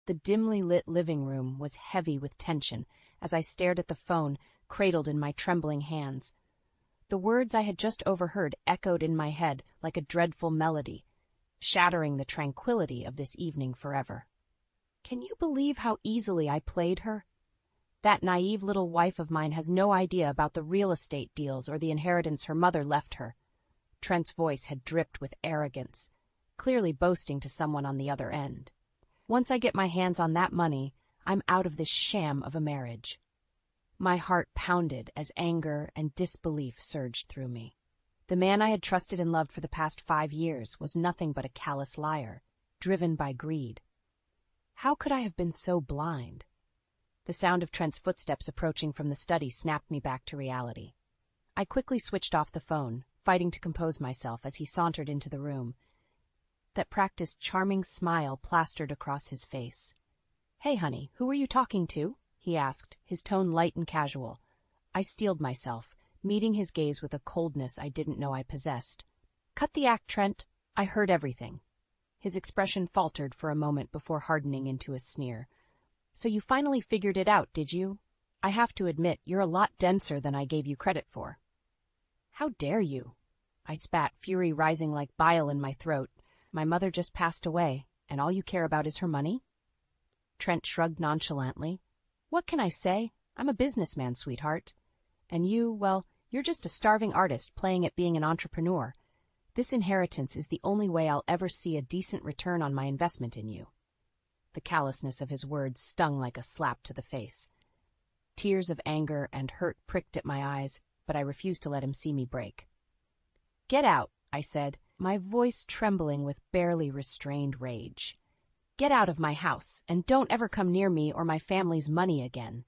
The dimly lit living room was heavy with tension as I stared at the phone, cradled in my trembling hands. The words I had just overheard echoed in my head like a dreadful melody, shattering the tranquility of this evening forever. Can you believe how easily I played her? That naive little wife of mine has no idea about the real estate deals or the inheritance her mother left her. Trent's voice had dripped with arrogance, clearly boasting to someone on the other end. Once I get my hands on that money, I'm out of this sham of a marriage. My heart pounded as anger and disbelief surged through me. The man I had trusted and loved for the past 5 years was nothing but a callous liar, driven by greed. How could I have been so blind? The sound of Trent's footsteps approaching from the study snapped me back to reality. I quickly switched off the phone, fighting to compose myself as he sauntered into the room. That practiced charming smile plastered across his face. "Hey, honey, who are you talking to?" he asked, his tone light and casual. I steeled myself, meeting his gaze with a coldness I didn't know I possessed. "Cut the act, Trent. I heard everything." His expression faltered for a moment before hardening into a sneer. "So you finally figured it out, did you? I have to admit, you're a lot denser than I gave you credit for." "How dare you?" I spat, fury rising like bile in my throat. "My mother just passed away, and all you care about is her money?" Trent shrugged nonchalantly. "What can I say? I'm a businessman, sweetheart. And you, well, you're just a starving artist playing at being an entrepreneur. This inheritance is the only way I'll ever see a decent return on my investment in you." The callousness of his words stung like a slap to the face. Tears of anger and hurt pricked at my eyes, but I refused to let him see me break. "Get out," I said, my voice trembling with barely restrained rage. "Get out of my house, and don't ever come near me or my family's money again."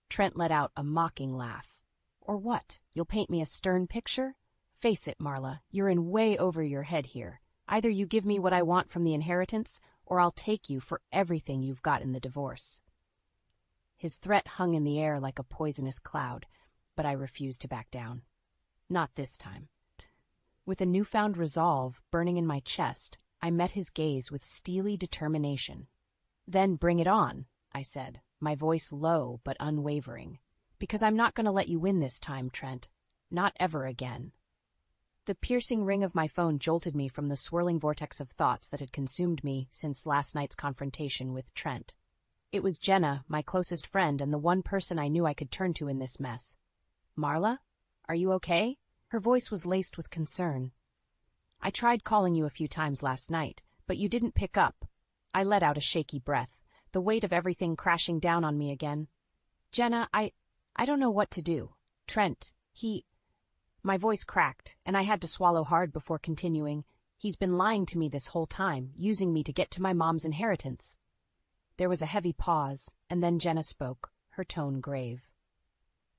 Trent let out a mocking laugh. "Or what? You'll paint me a stern picture? Face it, Marla, you're in way over your head here. Either you give me what I want from the inheritance, or I'll take you for everything you've got in the divorce." His threat hung in the air like a poisonous cloud, but I refused to back down. Not this time. With a newfound resolve burning in my chest, I met his gaze with steely determination. "Then bring it on," I said, my voice low but unwavering. "Because I'm not going to let you win this time, Trent. Not ever again." The piercing ring of my phone jolted me from the swirling vortex of thoughts that had consumed me since last night's confrontation with Trent. It was Jenna, my closest friend and the one person I knew I could turn to in this mess. "Marla? Are you okay?" Her voice was laced with concern. "I tried calling you a few times last night, but you didn't pick up." I let out a shaky breath, the weight of everything crashing down on me again. "Jenna, I don't know what to do. Trent, My voice cracked, and I had to swallow hard before continuing. "He's been lying to me this whole time, using me to get to my mom's inheritance." There was a heavy pause, and then Jenna spoke, her tone grave.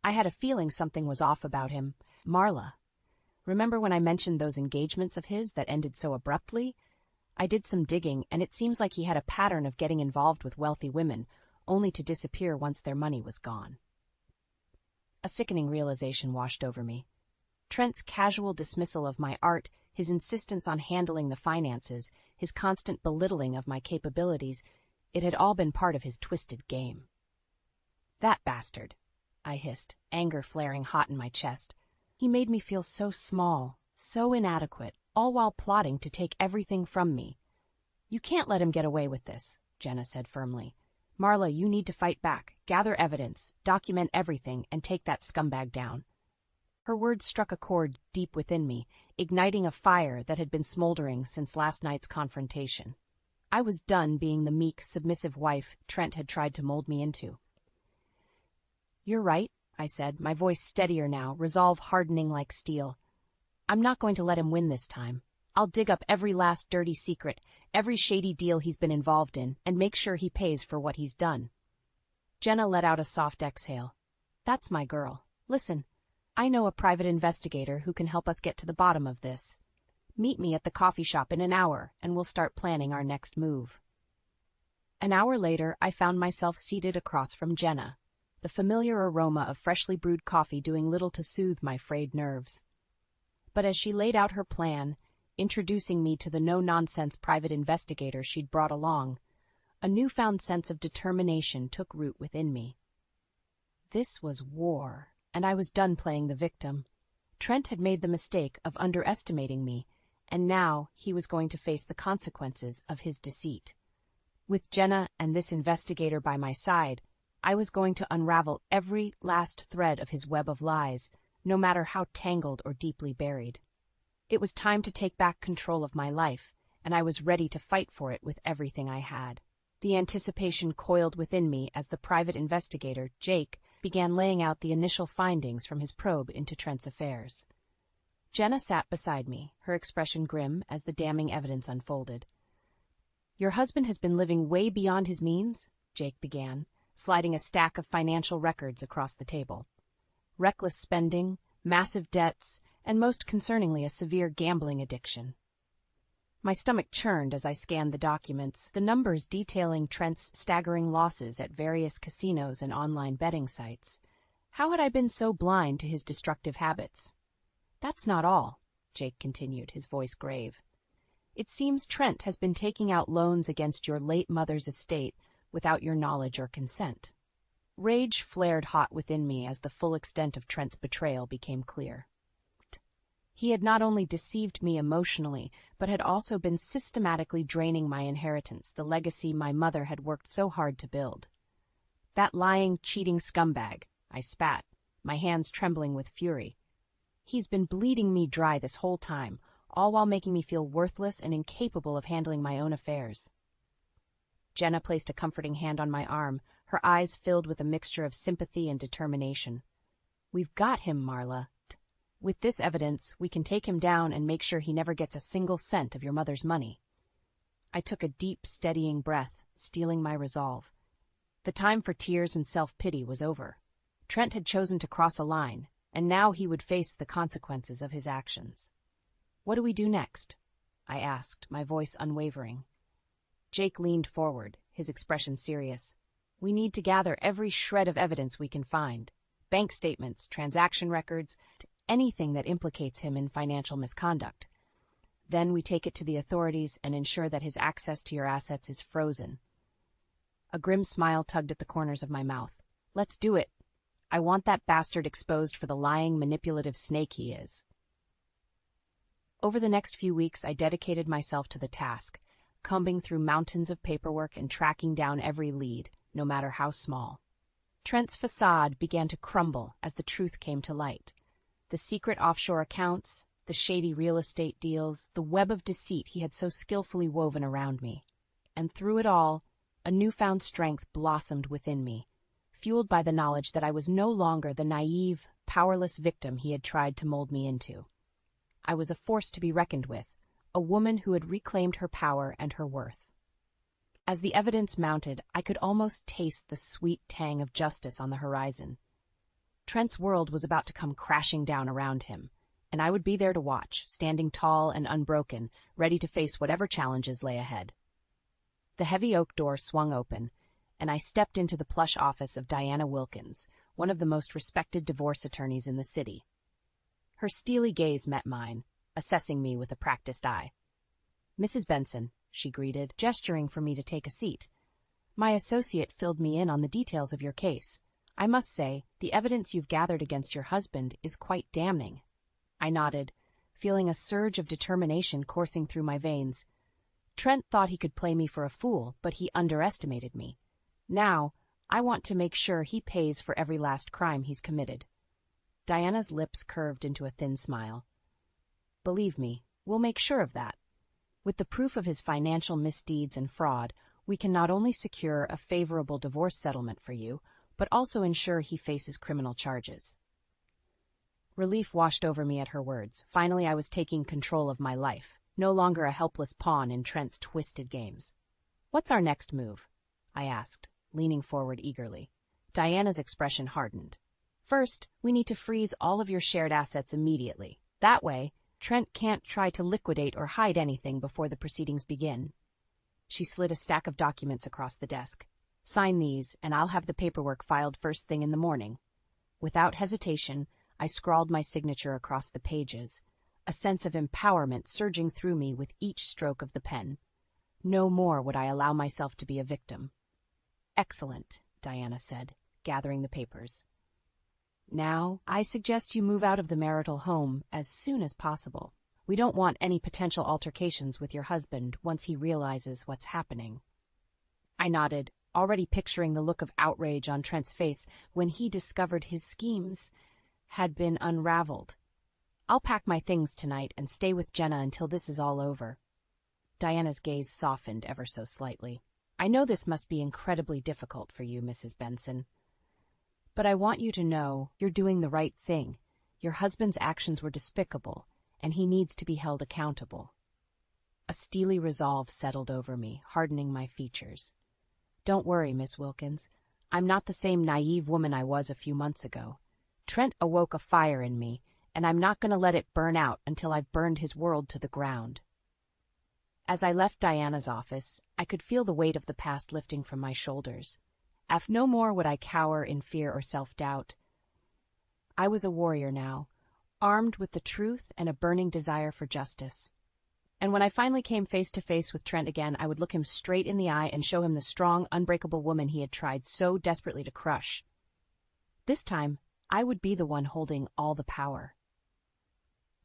"I had a feeling something was off about him. Marla, remember when I mentioned those engagements of his that ended so abruptly? I did some digging, and it seems like he had a pattern of getting involved with wealthy women, only to disappear once their money was gone." A sickening realization washed over me. Trent's casual dismissal of my art, his insistence on handling the finances, his constant belittling of my capabilities, it had all been part of his twisted game. "That bastard," I hissed, anger flaring hot in my chest. "He made me feel so small, so inadequate, all while plotting to take everything from me." "You can't let him get away with this," Jenna said firmly. "Marla, you need to fight back, gather evidence, document everything, and take that scumbag down." Her words struck a chord deep within me, igniting a fire that had been smoldering since last night's confrontation. I was done being the meek, submissive wife Trent had tried to mold me into. "You're right," I said, my voice steadier now, resolve hardening like steel. "I'm not going to let him win this time. I'll dig up every last dirty secret, every shady deal he's been involved in, and make sure he pays for what he's done." Jenna let out a soft exhale. "That's my girl. Listen, I know a private investigator who can help us get to the bottom of this. Meet me at the coffee shop in an hour, and we'll start planning our next move." An hour later, I found myself seated across from Jenna, the familiar aroma of freshly brewed coffee doing little to soothe my frayed nerves. But as she laid out her plan, introducing me to the no-nonsense private investigator she'd brought along, A newfound sense of determination took root within me. This was war, and I was done playing the victim. Trent had made the mistake of underestimating me, and now he was going to face the consequences of his deceit. With Jenna and this investigator by my side, I was going to unravel every last thread of his web of lies, no matter how tangled or deeply buried. It was time to take back control of my life, and I was ready to fight for it with everything I had. The anticipation coiled within me as the private investigator, Jake, began laying out the initial findings from his probe into Trent's affairs. Jenna sat beside me, her expression grim as the damning evidence unfolded. "Your husband has been living way beyond his means," Jake began, sliding a stack of financial records across the table. Reckless spending, massive debts, and most concerningly a severe gambling addiction. My stomach churned as I scanned the documents, the numbers detailing Trent's staggering losses at various casinos and online betting sites. How had I been so blind to his destructive habits? "That's not all," Jake continued, his voice grave. "It seems Trent has been taking out loans against your late mother's estate without your knowledge or consent." Rage flared hot within me as the full extent of Trent's betrayal became clear. He had not only deceived me emotionally, but had also been systematically draining my inheritance, the legacy my mother had worked so hard to build. "That lying, cheating scumbag," I spat, my hands trembling with fury. "He's been bleeding me dry this whole time, all while making me feel worthless and incapable of handling my own affairs." Jenna placed a comforting hand on my arm, her eyes filled with a mixture of sympathy and determination. "We've got him, Marla. With this evidence, we can take him down and make sure he never gets a single cent of your mother's money." I took a deep, steadying breath, steeling my resolve. The time for tears and self-pity was over. Trent had chosen to cross a line, and now he would face the consequences of his actions. "What do we do next?" I asked, my voice unwavering. Jake leaned forward, his expression serious. "We need to gather every shred of evidence we can find. Bank statements, transaction records, anything that implicates him in financial misconduct. Then we take it to the authorities and ensure that his access to your assets is frozen." A grim smile tugged at the corners of my mouth. "Let's do it. I want that bastard exposed for the lying, manipulative snake he is." Over the next few weeks, I dedicated myself to the task, combing through mountains of paperwork and tracking down every lead, no matter how small. Trent's facade began to crumble as the truth came to light. The secret offshore accounts, the shady real estate deals, the web of deceit he had so skillfully woven around me. And through it all, a newfound strength blossomed within me, fueled by the knowledge that I was no longer the naive, powerless victim he had tried to mold me into. I was a force to be reckoned with, a woman who had reclaimed her power and her worth. As the evidence mounted, I could almost taste the sweet tang of justice on the horizon. Trent's world was about to come crashing down around him, and I would be there to watch, standing tall and unbroken, ready to face whatever challenges lay ahead. The heavy oak door swung open, and I stepped into the plush office of Diana Wilkins, one of the most respected divorce attorneys in the city. Her steely gaze met mine, assessing me with a practiced eye. "Mrs. Benson," she greeted, gesturing for me to take a seat. "My associate filled me in on the details of your case. I must say, the evidence you've gathered against your husband is quite damning." I nodded, feeling a surge of determination coursing through my veins. Trent thought he could play me for a fool, but he underestimated me. Now, I want to make sure he pays for every last crime he's committed. Diana's lips curved into a thin smile. "Believe me, we'll make sure of that. With the proof of his financial misdeeds and fraud, we can not only secure a favorable divorce settlement for you, but also ensure he faces criminal charges." Relief washed over me at her words. Finally, I was taking control of my life, no longer a helpless pawn in Trent's twisted games. "What's our next move?" I asked, leaning forward eagerly. Diana's expression hardened. "First, we need to freeze all of your shared assets immediately. That way, Trent can't try to liquidate or hide anything before the proceedings begin." She slid a stack of documents across the desk. "Sign these, and I'll have the paperwork filed first thing in the morning." Without hesitation, I scrawled my signature across the pages, a sense of empowerment surging through me with each stroke of the pen. No more would I allow myself to be a victim. Excellent, Diana said, gathering the papers. Now, I suggest you move out of the marital home as soon as possible. We don't want any potential altercations with your husband once he realizes what's happening. I nodded, already picturing the look of outrage on Trent's face when he discovered his schemes had been unraveled. I'll pack my things tonight and stay with Jenna until this is all over. Diana's gaze softened ever so slightly. I know this must be incredibly difficult for you, Mrs. Benson. But I want you to know you're doing the right thing. Your husband's actions were despicable, and he needs to be held accountable. A steely resolve settled over me, hardening my features. Don't worry, Miss Wilkins. I'm not the same naive woman I was a few months ago. Trent awoke a fire in me, and I'm not going to let it burn out until I've burned his world to the ground. As I left Diana's office, I could feel the weight of the past lifting from my shoulders. No more would I cower in fear or self-doubt. I was a warrior now, armed with the truth and a burning desire for justice. And when I finally came face to face with Trent again, I would look him straight in the eye and show him the strong, unbreakable woman he had tried so desperately to crush. This time, I would be the one holding all the power.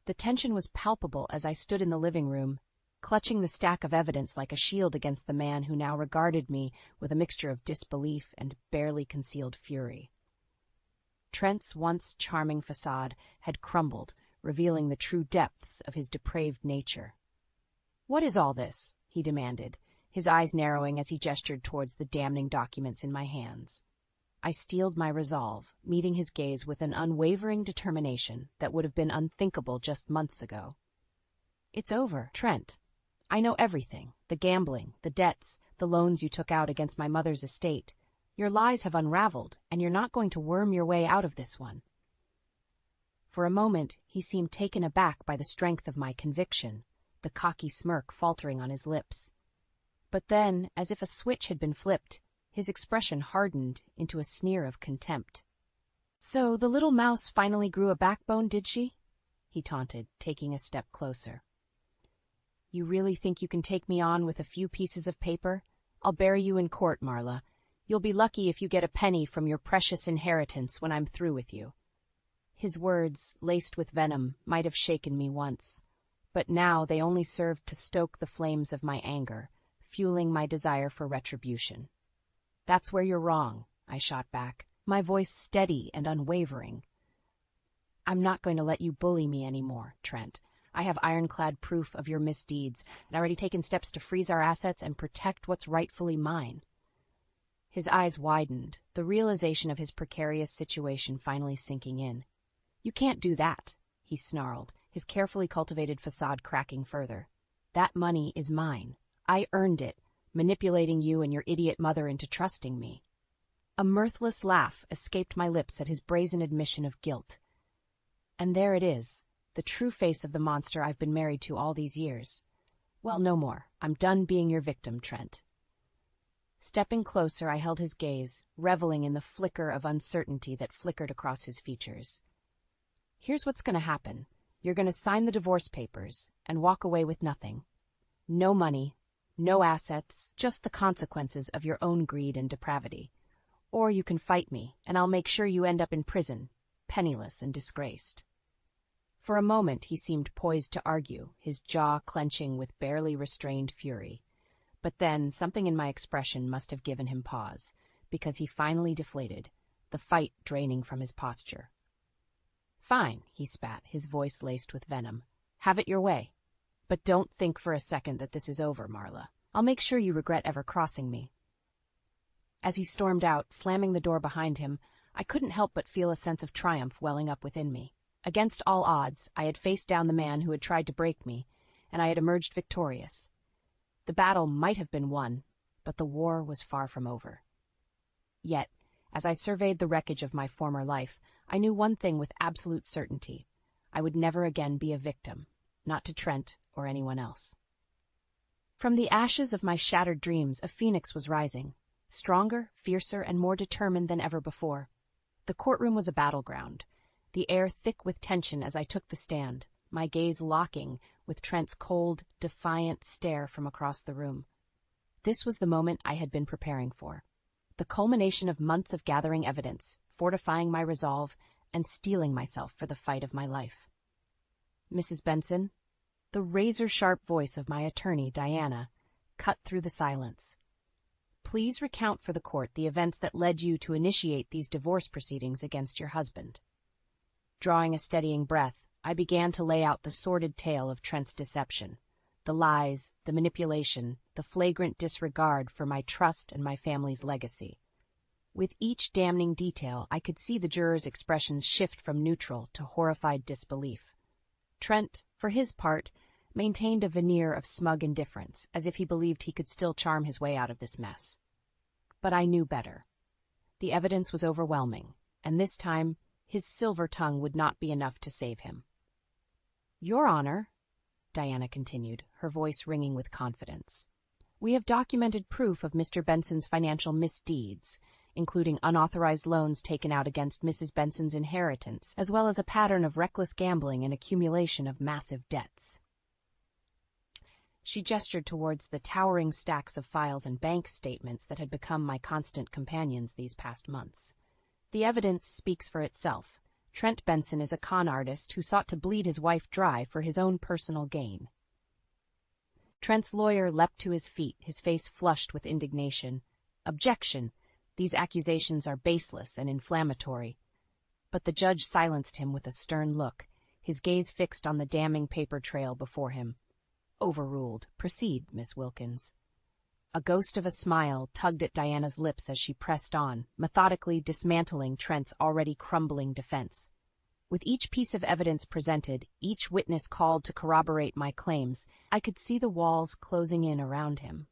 The tension was palpable as I stood in the living room, clutching the stack of evidence like a shield against the man who now regarded me with a mixture of disbelief and barely concealed fury. Trent's once charming facade had crumbled, revealing the true depths of his depraved nature. "What is all this?" he demanded, his eyes narrowing as he gestured towards the damning documents in my hands. I steeled my resolve, meeting his gaze with an unwavering determination that would have been unthinkable just months ago. "It's over, Trent. I know everything, the gambling, the debts, the loans you took out against my mother's estate. Your lies have unraveled, and you're not going to worm your way out of this one." For a moment, he seemed taken aback by the strength of my conviction, the cocky smirk faltering on his lips. But then, as if a switch had been flipped, his expression hardened into a sneer of contempt. "So the little mouse finally grew a backbone, did she?" he taunted, taking a step closer. "You really think you can take me on with a few pieces of paper? I'll bury you in court, Marla. You'll be lucky if you get a penny from your precious inheritance when I'm through with you." His words, laced with venom, might have shaken me once, but now they only served to stoke the flames of my anger, fueling my desire for retribution. "That's where you're wrong," I shot back, my voice steady and unwavering. "I'm not going to let you bully me anymore, Trent. I have ironclad proof of your misdeeds, and I've already taken steps to freeze our assets and protect what's rightfully mine." His eyes widened, the realization of his precarious situation finally sinking in. "You can't do that," he snarled, his carefully cultivated facade cracking further. "That money is mine. I earned it, manipulating you and your idiot mother into trusting me." A mirthless laugh escaped my lips at his brazen admission of guilt. "And there it is, the true face of the monster I've been married to all these years. Well, no more. I'm done being your victim, Trent." Stepping closer, I held his gaze, reveling in the flicker of uncertainty that flickered across his features. "Here's what's going to happen. You're going to sign the divorce papers and walk away with nothing. No money, no assets, just the consequences of your own greed and depravity. Or you can fight me, and I'll make sure you end up in prison, penniless and disgraced." For a moment he seemed poised to argue, his jaw clenching with barely restrained fury. But then something in my expression must have given him pause, because he finally deflated, the fight draining from his posture. "Fine," he spat, his voice laced with venom. "Have it your way. But don't think for a second that this is over, Marla. I'll make sure you regret ever crossing me." As he stormed out, slamming the door behind him, I couldn't help but feel a sense of triumph welling up within me. Against all odds, I had faced down the man who had tried to break me, and I had emerged victorious. The battle might have been won, but the war was far from over. Yet, as I surveyed the wreckage of my former life, I knew one thing with absolute certainty. I would never again be a victim, not to Trent or anyone else. From the ashes of my shattered dreams, a phoenix was rising, stronger, fiercer, and more determined than ever before. The courtroom was a battleground, the air thick with tension as I took the stand, my gaze locking with Trent's cold, defiant stare from across the room. This was the moment I had been preparing for. The culmination of months of gathering evidence, fortifying my resolve, and steeling myself for the fight of my life. Mrs. Benson, the razor-sharp voice of my attorney, Diana, cut through the silence. Please recount for the court the events that led you to initiate these divorce proceedings against your husband. Drawing a steadying breath, I began to lay out the sordid tale of Trent's deception, the lies, the manipulation, the flagrant disregard for my trust and my family's legacy. With each damning detail, I could see the jurors' expressions shift from neutral to horrified disbelief. Trent, for his part, maintained a veneer of smug indifference, as if he believed he could still charm his way out of this mess. But I knew better. The evidence was overwhelming, and this time his silver tongue would not be enough to save him. Your Honor, Diana continued, her voice ringing with confidence, we have documented proof of Mr. Benson's financial misdeeds, including unauthorized loans taken out against Mrs. Benson's inheritance, as well as a pattern of reckless gambling and accumulation of massive debts. She gestured towards the towering stacks of files and bank statements that had become my constant companions these past months. The evidence speaks for itself. Trent Benson is a con artist who sought to bleed his wife dry for his own personal gain. Trent's lawyer leapt to his feet, his face flushed with indignation. Objection! These accusations are baseless and inflammatory. But the judge silenced him with a stern look, his gaze fixed on the damning paper trail before him. Overruled. Proceed, Miss Wilkins. A ghost of a smile tugged at Diana's lips as she pressed on, methodically dismantling Trent's already crumbling defense. With each piece of evidence presented, each witness called to corroborate my claims, I could see the walls closing in around him.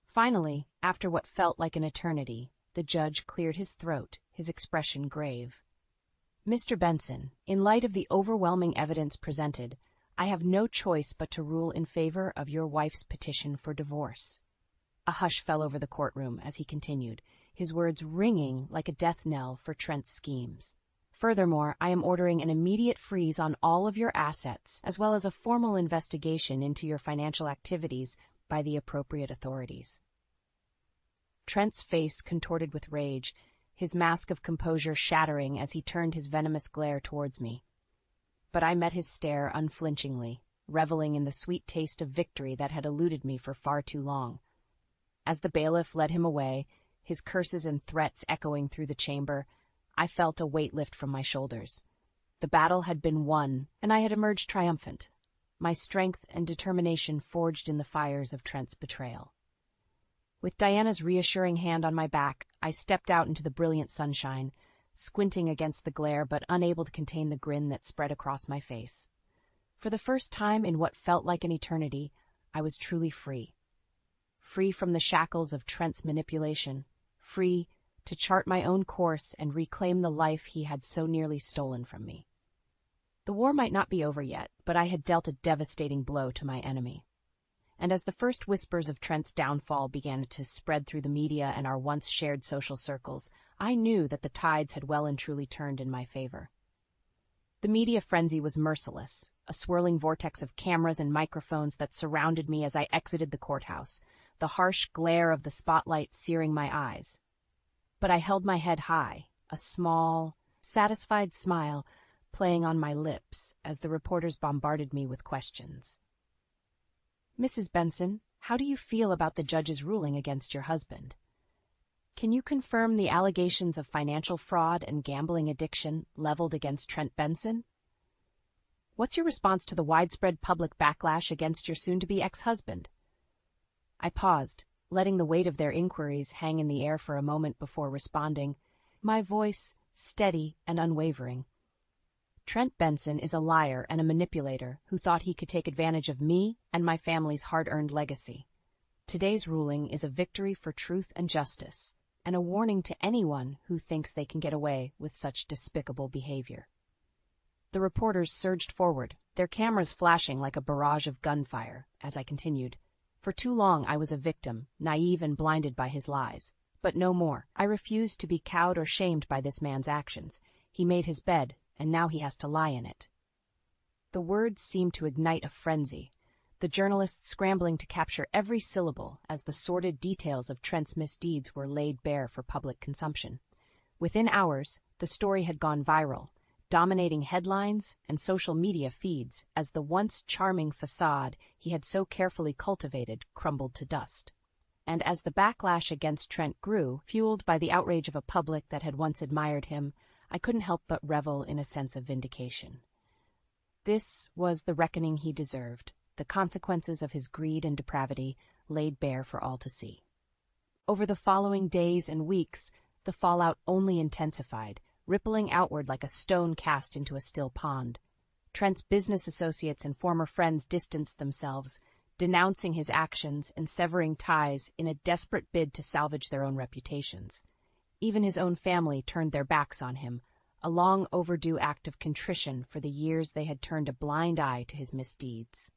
Finally, after what felt like an eternity, the judge cleared his throat, his expression grave. Mr. Benson, in light of the overwhelming evidence presented, I have no choice but to rule in favor of your wife's petition for divorce. A hush fell over the courtroom as he continued, his words ringing like a death knell for Trent's schemes. Furthermore, I am ordering an immediate freeze on all of your assets, as well as a formal investigation into your financial activities by the appropriate authorities. Trent's face contorted with rage, his mask of composure shattering as he turned his venomous glare towards me. But I met his stare unflinchingly, reveling in the sweet taste of victory that had eluded me for far too long. As the bailiff led him away, his curses and threats echoing through the chamber, I felt a weight lift from my shoulders. The battle had been won, and I had emerged triumphant, my strength and determination forged in the fires of Trent's betrayal. With Diana's reassuring hand on my back, I stepped out into the brilliant sunshine, squinting against the glare but unable to contain the grin that spread across my face. For the first time in what felt like an eternity, I was truly free. Free from the shackles of Trent's manipulation, free to chart my own course and reclaim the life he had so nearly stolen from me. The war might not be over yet, but I had dealt a devastating blow to my enemy. And as the first whispers of Trent's downfall began to spread through the media and our once shared social circles, I knew that the tides had well and truly turned in my favor. The media frenzy was merciless, a swirling vortex of cameras and microphones that surrounded me as I exited the courthouse, the harsh glare of the spotlight searing my eyes. But I held my head high, a small, satisfied smile playing on my lips as the reporters bombarded me with questions. Mrs. Benson, how do you feel about the judge's ruling against your husband? Can you confirm the allegations of financial fraud and gambling addiction leveled against Trent Benson? What's your response to the widespread public backlash against your soon-to-be ex-husband? I paused, letting the weight of their inquiries hang in the air for a moment before responding, my voice steady and unwavering. Trent Benson is a liar and a manipulator who thought he could take advantage of me and my family's hard-earned legacy. Today's ruling is a victory for truth and justice, and a warning to anyone who thinks they can get away with such despicable behavior. The reporters surged forward, their cameras flashing like a barrage of gunfire, as I continued. For too long I was a victim, naive and blinded by his lies. But no more. I refused to be cowed or shamed by this man's actions. He made his bed, and now he has to lie in it. The words seemed to ignite a frenzy. The the journalists scrambling to capture every syllable as the sordid details of Trent's misdeeds were laid bare for public consumption. Within hours, the story had gone viral, dominating headlines and social media feeds as the once charming facade he had so carefully cultivated crumbled to dust. And as the backlash against Trent grew, fueled by the outrage of a public that had once admired him, I couldn't help but revel in a sense of vindication. This was the reckoning he deserved, the consequences of his greed and depravity laid bare for all to see. Over the following days and weeks, the fallout only intensified, rippling outward like a stone cast into a still pond. Trent's business associates and former friends distanced themselves, denouncing his actions and severing ties in a desperate bid to salvage their own reputations. Even his own family turned their backs on him, a long overdue act of contrition for the years they had turned a blind eye to his misdeeds.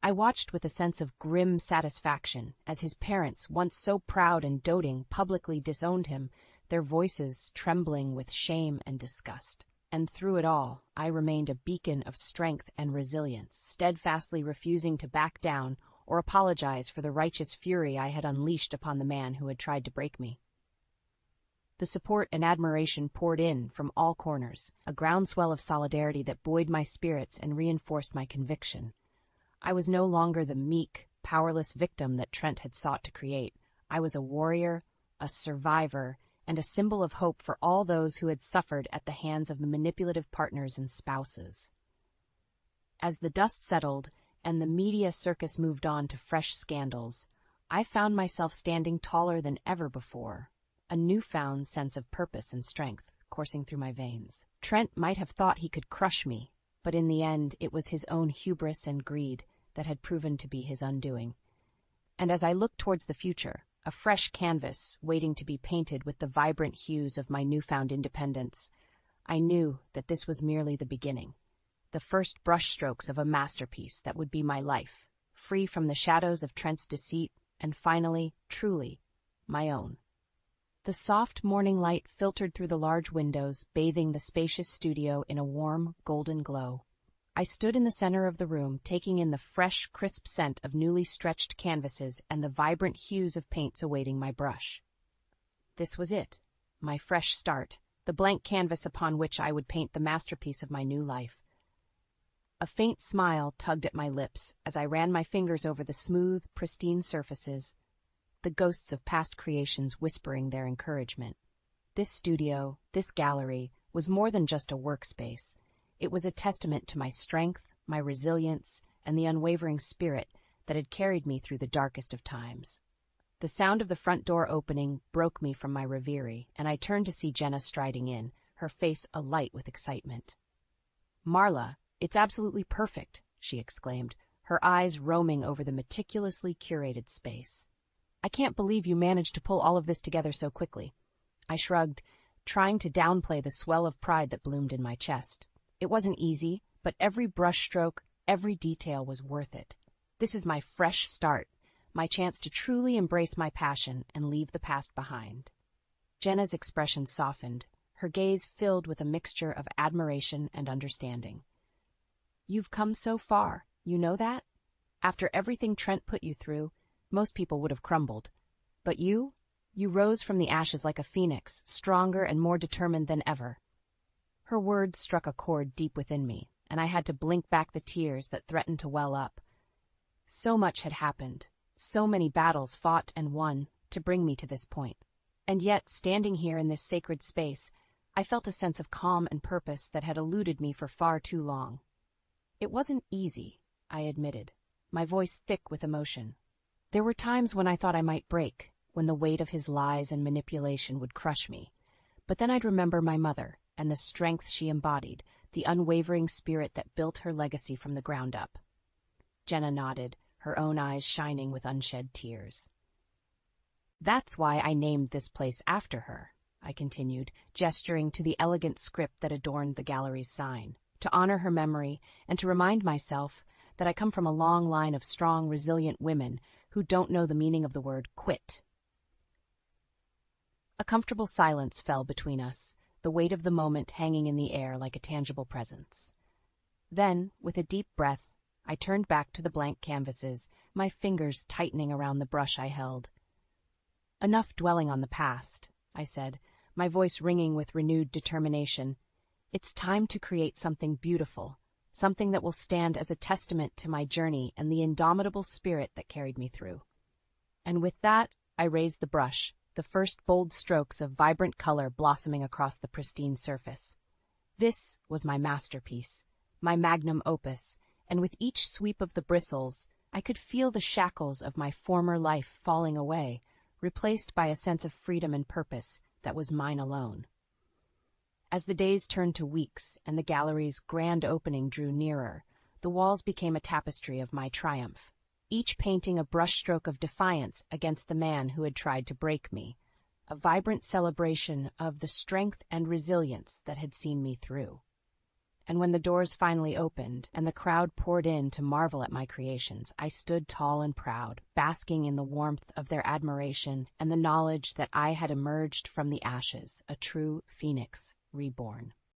I watched with a sense of grim satisfaction as his parents, once so proud and doting, publicly disowned him, their voices trembling with shame and disgust. And through it all, I remained a beacon of strength and resilience, steadfastly refusing to back down or apologize for the righteous fury I had unleashed upon the man who had tried to break me. The support and admiration poured in from all corners, a groundswell of solidarity that buoyed my spirits and reinforced my conviction. I was no longer the meek, powerless victim that Trent had sought to create. I was a warrior, a survivor, and a symbol of hope for all those who had suffered at the hands of the manipulative partners and spouses. As the dust settled and the media circus moved on to fresh scandals, I found myself standing taller than ever before, a newfound sense of purpose and strength coursing through my veins. Trent might have thought he could crush me, but in the end it was his own hubris and greed that had proven to be his undoing. And as I looked towards the future, a fresh canvas waiting to be painted with the vibrant hues of my newfound independence, I knew that this was merely the beginning, the first brushstrokes of a masterpiece that would be my life, free from the shadows of Trent's deceit, and finally, truly, my own. The soft morning light filtered through the large windows, bathing the spacious studio in a warm, golden glow. I stood in the center of the room, taking in the fresh, crisp scent of newly stretched canvases and the vibrant hues of paints awaiting my brush. This was it, my fresh start, the blank canvas upon which I would paint the masterpiece of my new life. A faint smile tugged at my lips as I ran my fingers over the smooth, pristine surfaces, the ghosts of past creations whispering their encouragement. This studio, this gallery, was more than just a workspace. It was a testament to my strength, my resilience, and the unwavering spirit that had carried me through the darkest of times. The sound of the front door opening broke me from my reverie, and I turned to see Jenna striding in, her face alight with excitement. "Marla, it's absolutely perfect," she exclaimed, her eyes roaming over the meticulously curated space. "I can't believe you managed to pull all of this together so quickly." I shrugged, trying to downplay the swell of pride that bloomed in my chest. It wasn't easy, but every brushstroke, every detail was worth it. This is my fresh start, my chance to truly embrace my passion and leave the past behind. Jenna's expression softened, her gaze filled with a mixture of admiration and understanding. "You've come so far, you know that? After everything Trent put you through, most people would have crumbled. But you rose from the ashes like a phoenix, stronger and more determined than ever." Her words struck a chord deep within me, and I had to blink back the tears that threatened to well up. So much had happened, so many battles fought and won to bring me to this point. And yet, standing here in this sacred space, I felt a sense of calm and purpose that had eluded me for far too long. It wasn't easy, I admitted, my voice thick with emotion. There were times when I thought I might break, when the weight of his lies and manipulation would crush me. But then I'd remember my mother and the strength she embodied, the unwavering spirit that built her legacy from the ground up. Jenna nodded, her own eyes shining with unshed tears. "That's why I named this place after her," I continued, gesturing to the elegant script that adorned the gallery's sign, to honor her memory and to remind myself that I come from a long line of strong, resilient women who don't know the meaning of the word quit. A comfortable silence fell between us, the weight of the moment hanging in the air like a tangible presence. Then, with a deep breath, I turned back to the blank canvases, my fingers tightening around the brush I held. "Enough dwelling on the past," I said, my voice ringing with renewed determination. "It's time to create something beautiful, something that will stand as a testament to my journey and the indomitable spirit that carried me through." And with that, I raised the brush, the first bold strokes of vibrant color blossoming across the pristine surface. This was my masterpiece, my magnum opus, and with each sweep of the bristles, I could feel the shackles of my former life falling away, replaced by a sense of freedom and purpose that was mine alone. As the days turned to weeks and the gallery's grand opening drew nearer, the walls became a tapestry of my triumph, each painting a brushstroke of defiance against the man who had tried to break me, a vibrant celebration of the strength and resilience that had seen me through. And when the doors finally opened and the crowd poured in to marvel at my creations, I stood tall and proud, basking in the warmth of their admiration and the knowledge that I had emerged from the ashes, a true phoenix reborn.